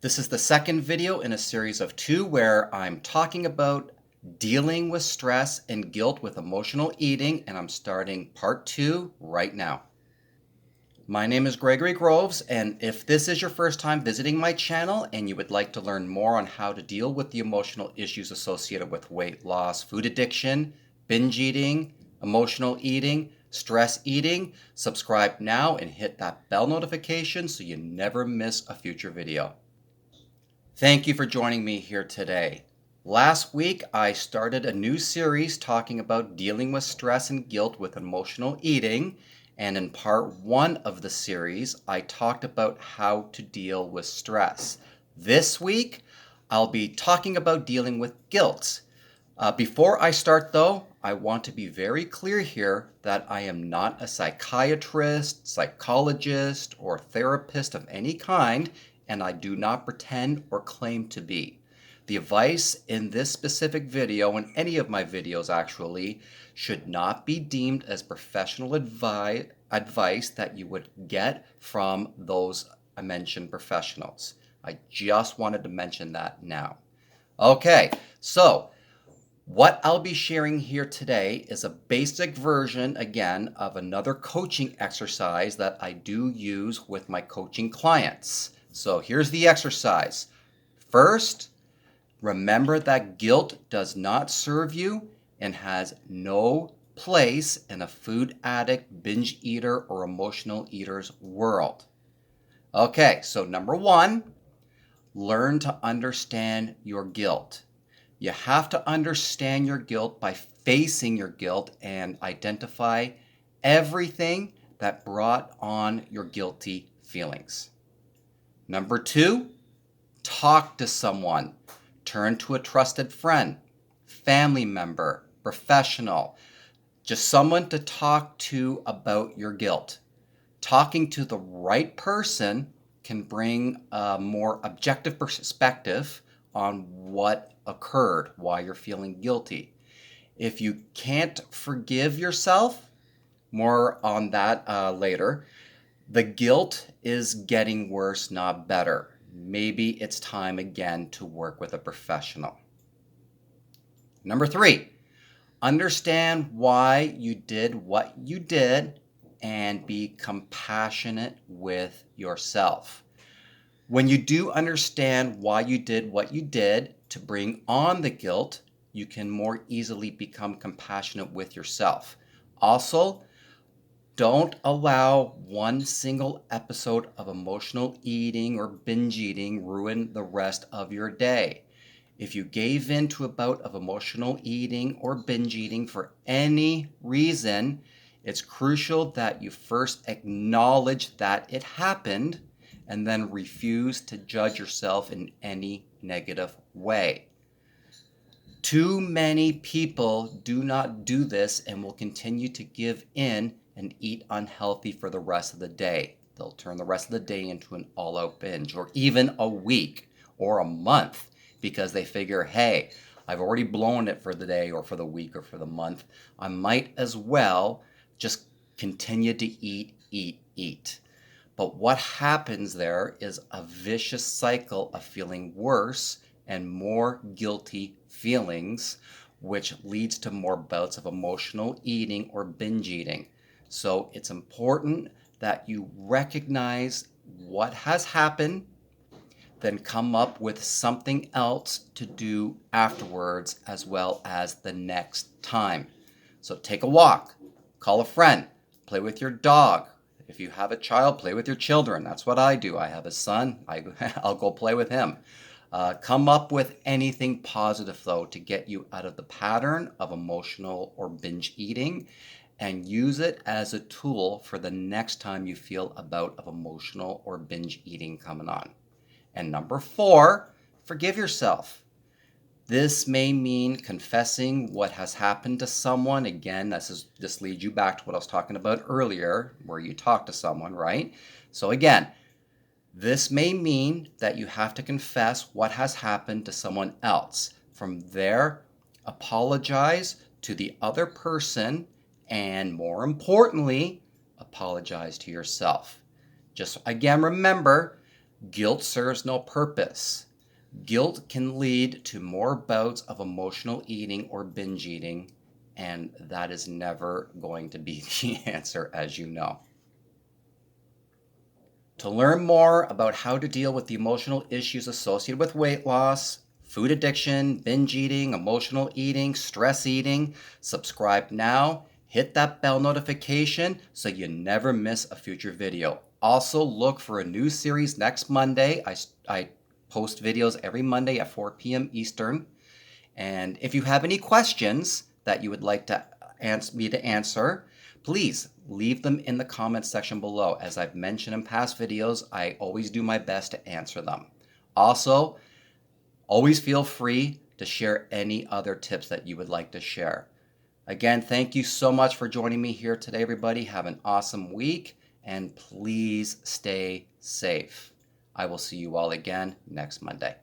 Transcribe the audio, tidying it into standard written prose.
This is the second video in a series of two where I'm talking about dealing with stress and guilt with emotional eating, and I'm starting part two right now. My name is Gregory Groves, and if this is your first time visiting my channel and you would like to learn more on how to deal with the emotional issues associated with weight loss, food addiction, binge eating, emotional eating, stress eating, subscribe now and hit that bell notification so you never miss a future video. Thank you for joining me here today. Last week, I started a new series talking about dealing with stress and guilt with emotional eating. And in part one of the series, I talked about how to deal with stress. This week, I'll be talking about dealing with guilt. Before I start, though, I want to be very clear here that I am not a psychiatrist, psychologist, or therapist of any kind, and I do not pretend or claim to be. The advice in this specific video, and any of my videos actually, should not be deemed as professional advice that you would get from those I mentioned professionals. I just wanted to mention that now. Okay, so what I'll be sharing here today is a basic version, again, of another coaching exercise that I do use with my coaching clients. So here's the exercise. First, remember that guilt does not serve you and has no place in a food addict, binge eater, or emotional eater's world. Okay, so number one, learn to understand your guilt. You have to understand your guilt by facing your guilt and identify everything that brought on your guilty feelings. Number two, talk to someone. Turn to a trusted friend, family member, professional, just someone to talk to about your guilt. Talking to the right person can bring a more objective perspective on what occurred, why you're feeling guilty. If you can't forgive yourself, more on that later, the guilt is getting worse, not better. Maybe it's time again to work with a professional. Number three, understand why you did what you did and be compassionate with yourself. When you do understand why you did what you did to bring on the guilt, you can more easily become compassionate with yourself. Also, don't allow one single episode of emotional eating or binge eating ruin the rest of your day. If you gave in to a bout of emotional eating or binge eating for any reason, it's crucial that you first acknowledge that it happened and then refuse to judge yourself in any negative way. Too many people do not do this and will continue to give in and eat unhealthy for the rest of the day. They'll turn the rest of the day into an all-out binge, or even a week or a month, because they figure, hey, I've already blown it for the day or for the week or for the month. I might as well just continue to eat. But what happens there is a vicious cycle of feeling worse and more guilty feelings, which leads to more bouts of emotional eating or binge eating. So it's important that you recognize what has happened, then come up with something else to do afterwards as well as the next time. So take a walk, call a friend, play with your dog. If you have a child, play with your children. That's what I do. I have a son. I'll go play with him. Come up with anything positive, though, to get you out of the pattern of emotional or binge eating and use it as a tool for the next time you feel a bout of emotional or binge eating coming on. And number four, forgive yourself. This may mean confessing what has happened to someone. Again, this leads you back to what I was talking about earlier, where you talk to someone, right? So again, this may mean that you have to confess what has happened to someone else. From there, apologize to the other person, and more importantly, apologize to yourself. Just again, remember, Guilt serves no purpose. Guilt can lead to more bouts of emotional eating or binge eating, and that is never going to be the answer, as you know. To learn more about how to deal with the emotional issues associated with weight loss, food addiction, binge eating, emotional eating, stress eating, subscribe now. Hit that bell notification so you never miss a future video. Also, look for a new series next Monday. I post videos every Monday at 4 p.m. Eastern. And if you have any questions that you would like to me to answer, please leave them in the comments section below. As I've mentioned in past videos, I always do my best to answer them. Also, always feel free to share any other tips that you would like to share. Again, thank you so much for joining me here today, everybody. Have an awesome week, and please stay safe. I will see you all again next Monday.